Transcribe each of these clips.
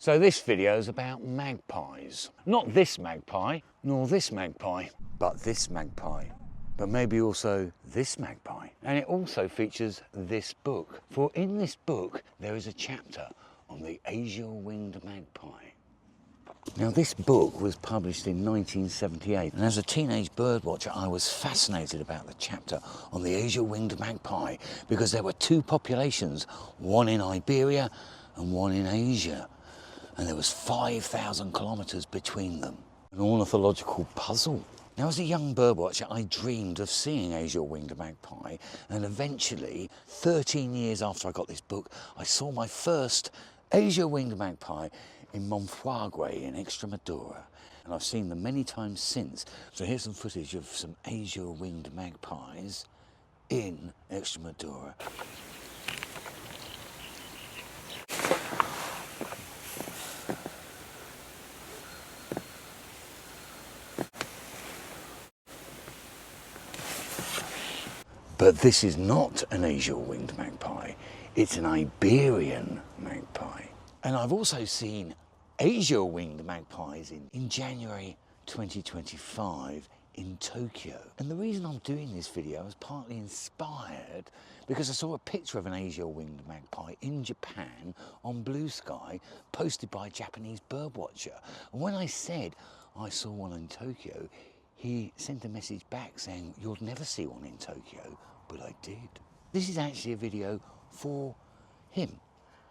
So this video is about magpies. Not this magpie, nor this magpie, but this magpie. But maybe also this magpie. And it also features this book. For in this book, there is a chapter on the Azure-Winged Magpie. Now this book was published in 1978, and as a teenage birdwatcher I was fascinated about the chapter on the Azure-Winged Magpie because there were two populations, one in Iberia and one in Asia, and there was 5,000 kilometres between them. An ornithological puzzle. Now as a young birdwatcher I dreamed of seeing Azure-Winged Magpie, and eventually, 13 years after I got this book, I saw my first Azure-Winged Magpie in Monfuagüe in Extremadura, and I've seen them many times since. So here's some footage of some Azure-Winged Magpies in Extremadura. But this is not an Azure-Winged Magpie, it's an Iberian magpie. And I've also seen Azure-Winged Magpies in January 2025 in Tokyo. And the reason I'm doing this video is partly inspired because I saw a picture of an Azure-Winged Magpie in Japan on Blue Sky posted by a Japanese birdwatcher. And when I said I saw one in Tokyo, he sent a message back saying, "You'll never see one in Tokyo," but I did. This is actually a video for him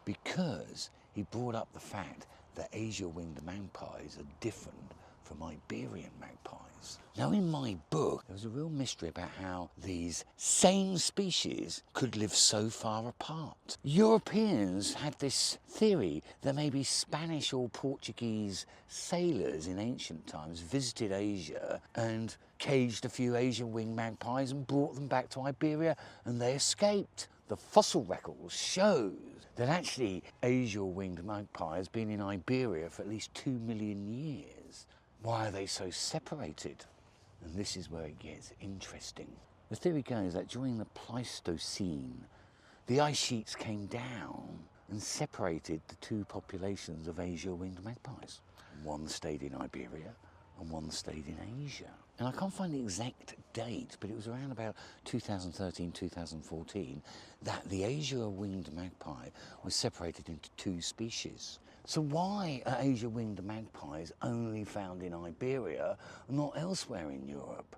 because he brought up the fact that Azure-Winged Magpies are different from Iberian magpies. Now in my book, there was a real mystery about how these same species could live so far apart. Europeans had this theory that maybe Spanish or Portuguese sailors in ancient times visited Asia and caged a few Azure-Winged magpies and brought them back to Iberia, and they escaped. The fossil records show that actually Azure-Winged Magpie has been in Iberia for at least 2 million years. Why are they so separated? And this is where it gets interesting. The theory goes that during the Pleistocene, the ice sheets came down and separated the two populations of Azure-Winged magpies. One stayed in Iberia and one stayed in Asia. And I can't find the exact date, but it was around about 2013, 2014, that the Azure-Winged Magpie was separated into two species. So why are Azure-Winged magpies only found in Iberia and not elsewhere in Europe?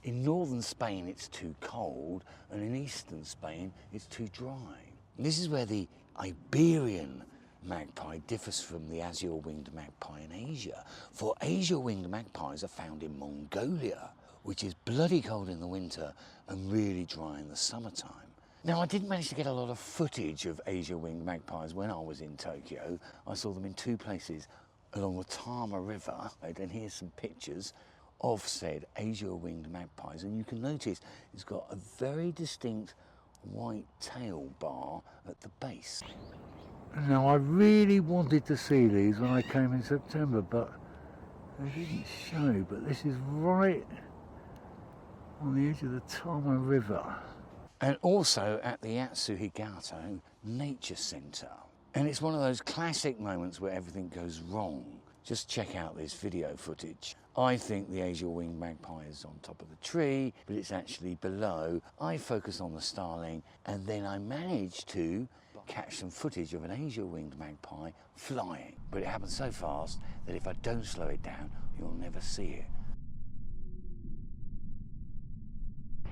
In northern Spain it's too cold, and in eastern Spain it's too dry. And this is where the Iberian magpie differs from the Azure-Winged magpie in Asia. For Azure-Winged magpies are found in Mongolia, which is bloody cold in the winter and really dry in the summertime. Now I did manage to get a lot of footage of Azure-Winged magpies when I was in Tokyo. I saw them in two places along the Tama River, and here's some pictures of said Azure-Winged magpies, and you can notice it's got a very distinct white tail bar at the base. Now I really wanted to see these when I came in September, but they didn't show. But this is right on the edge of the Tama River. And also at the Atsuhigato Nature Centre. And it's one of those classic moments where everything goes wrong. Just check out this video footage. I think the Azure-Winged Magpie is on top of the tree, but it's actually below. I focus on the starling, and then I managed to catch some footage of an Azure-Winged Magpie flying. But it happens so fast that if I don't slow it down, you'll never see it.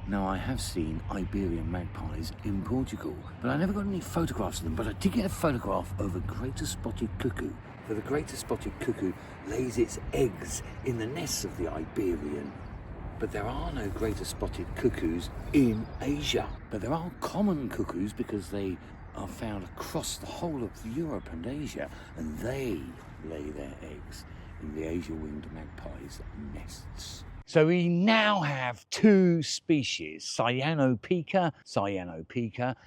Now I have seen Iberian magpies in Portugal, but I never got any photographs of them, but I did get a photograph of a greater spotted cuckoo. For the greater spotted cuckoo lays its eggs in the nests of the Iberian. But there are no greater spotted cuckoos in Asia. But there are common cuckoos because they are found across the whole of Europe and Asia, and they lay their eggs in the Azure-Winged Magpie's nests. So we now have two species, Pica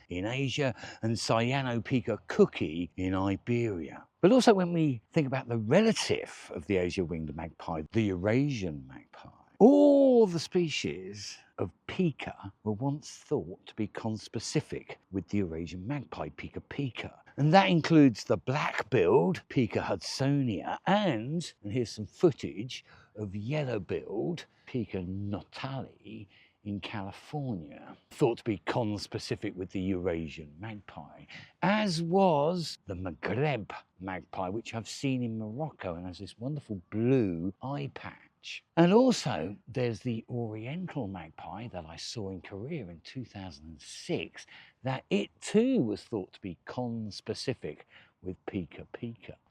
in Asia and Pica cookie in Iberia. But also when we think about the relative of the Azure-Winged magpie, the Eurasian magpie, All the species of Pica were once thought to be conspecific with the Eurasian magpie, Pica. And that includes the black-billed Pica hudsonia and here's some footage of yellow-billed Pica notali in California, thought to be conspecific with the Eurasian magpie, as was the Maghreb magpie, which I've seen in Morocco and has this wonderful blue eye patch. And also there's the oriental magpie that I saw in Korea in 2006, that it too was thought to be conspecific with Pica.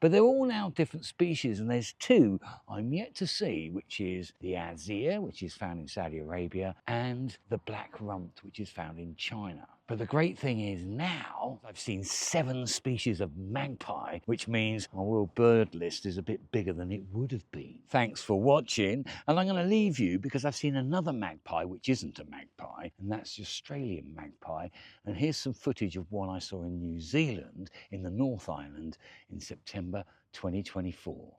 But they're all now different species, and there's two I'm yet to see, which is the azure, which is found in Saudi Arabia, and the black-rumped, which is found in China. But the great thing is now I've seen 7 species of magpie, which means my world bird list is a bit bigger than it would have been. Thanks for watching, and I'm going to leave you because I've seen another magpie which isn't a magpie, and that's the Australian magpie. And here's some footage of one I saw in New Zealand in the North Island in September 2024.